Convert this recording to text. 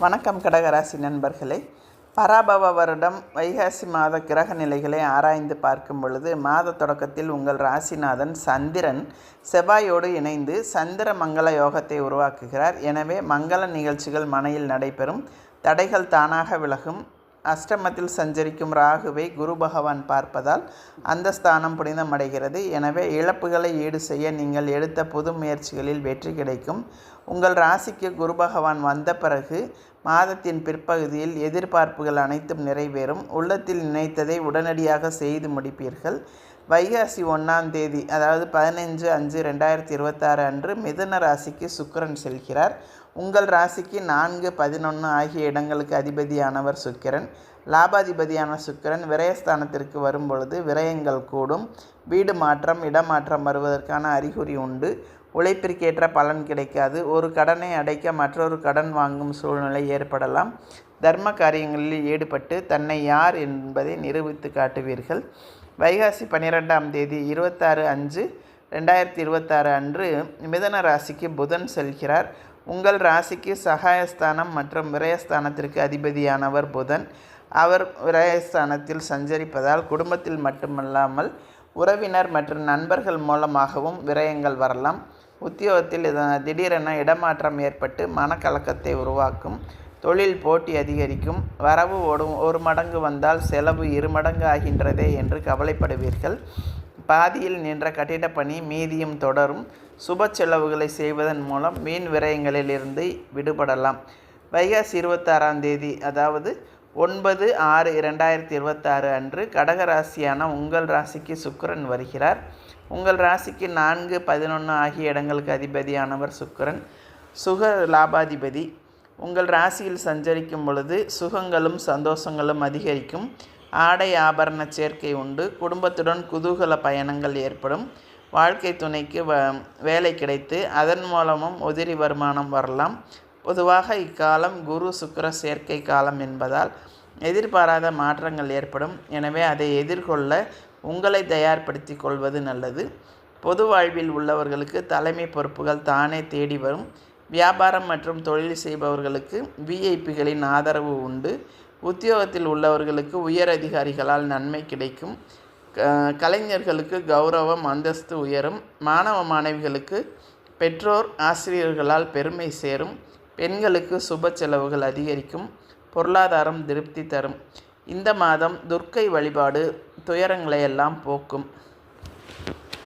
வணக்கம் கடகராசி நண்பர்களே. பராபவ வருடம் வைகாசி மாத கிரக நிலைகளை ஆராய்ந்து பார்க்கும் பொழுது மாத தொடக்கத்தில் உங்கள் ராசிநாதன் சந்திரன் செவ்வாயோடு இணைந்து சந்திர மங்கள யோகத்தை உருவாக்குகிறார். எனவே மங்கள நிகழ்ச்சிகள் மனையில் நடைபெறும், தடைகள் தானாக விலகும். அஷ்டமத்தில் சஞ்சரிக்கும் ராகுவை குரு பகவான் பார்ப்பதால் அந்த ஸ்தானம் புனிதமடைகிறது. எனவே இழப்புகளை ஈடு செய்ய நீங்கள் எடுத்த புது முயற்சிகளில் வெற்றி கிடைக்கும். உங்கள் ராசிக்கு குரு பகவான் வந்த பிறகு மாதத்தின் பிற்பகுதியில் எதிர்பார்ப்புகள் அனைத்தும் நிறைவேறும். உள்ளத்தில் நினைத்ததை உடனடியாக செய்து முடிப்பீர்கள். வைகாசி 1ஆம் தேதி, அதாவது 15/5/2026 அன்று மிதுன ராசிக்கு சுக்கிரன் செல்கிறார். உங்கள் ராசிக்கு 4, 11 ஆகிய இடங்களுக்கு அதிபதியானவர் சுக்கிரன். லாபாதிபதியான சுக்கிரன் விரயஸ்தானத்திற்கு வரும்பொழுது விரயங்கள் கூடும். வீடு மாற்றம், இடமாற்றம் வருவதற்கான அறிகுறி உண்டு. உழைப்பிற்கேற்ற பலன் கிடைக்காது. ஒரு கடனை அடைக்க மற்றொரு கடன் வாங்கும் சூழ்நிலை ஏற்படலாம். தர்ம காரியங்களில் ஈடுபட்டு தன்னை யார் என்பதை நிரூபித்து காட்டுவீர்கள். வைகாசி 12ஆம் தேதி 26/5/2026 அன்று மிதுன ராசிக்கு புதன் செல்கிறார். உங்கள் ராசிக்கு சகாயஸ்தானம் மற்றும் விரயஸ்தானத்திற்கு அதிபதியானவர் புதன். அவர் விரயஸ்தானத்தில் சஞ்சரிப்பதால் குடும்பத்தில் மட்டுமல்லாமல் உறவினர் மற்றும் நண்பர்கள் மூலமாகவும் விரயங்கள் வரலாம். உத்தியோகத்தில் திடீரென இடமாற்றம் ஏற்பட்டு மனக்கலக்கத்தை உருவாக்கும். தொழில் போட்டி அதிகரிக்கும். வரவு ஒரு மடங்கு வந்தால் செலவு 2 மடங்கு ஆகின்றதே என்று கவலைப்படுவீர்கள். பாதியில் நின்ற கட்டிடப் பணி மீதியும் தொடரும். சுப செலவுகளை செய்வதன் மூலம் வீண் விரயங்களிலிருந்து விடுபடலாம். வைகாசி 26ஆம் தேதி, அதாவது 9/6/2026 அன்று கடகராசியான உங்கள் ராசிக்கு சுக்கிரன் வருகிறார். உங்கள் ராசிக்கு 4, 11 ஆகிய இடங்களுக்கு அதிபதியானவர் சுக்கிரன் சுக லாபாதிபதி. உங்கள் ராசியில் சஞ்சரிக்கும் பொழுது சுகங்களும் சந்தோஷங்களும் அதிகரிக்கும். ஆடை ஆபரண சேர்க்கை உண்டு. குடும்பத்துடன் குதூகல பயணங்கள் ஏற்படும். வாழ்க்கை துணைக்கு வேலை கிடைத்து அதன் மூலமும் உதிரி வருமானம் வரலாம். பொதுவாக இக்காலம் குரு சுக்கிர சேர்க்கை காலம் என்பதால் எதிர்பாராத மாற்றங்கள் ஏற்படும். எனவே அதை எதிர்கொள்ள உங்களை தயார்படுத்தி கொள்வது நல்லது. பொது வாழ்வில் உள்ளவர்களுக்கு தலைமை பொறுப்புகள் தானே தேடி வரும். வியாபாரம் மற்றும் தொழில் செய்பவர்களுக்கு விஐபிகளின் ஆதரவு உண்டு. உத்தியோகத்தில் உள்ளவர்களுக்கு உயர் அதிகாரிகளால் நன்மை கிடைக்கும். கலைஞர்களுக்கு கௌரவம் அந்தஸ்து உயரும். மாணவ மாணவிகளுக்கு பெற்றோர் ஆசிரியர்களால் பெருமை சேரும். பெண்களுக்கு சுப செலவுகள் அதிகரிக்கும். பொருளாதாரம் திருப்தி தரும். இந்த மாதம் துர்க்கை வழிபாடு துயரங்களை எல்லாம் போக்கும்.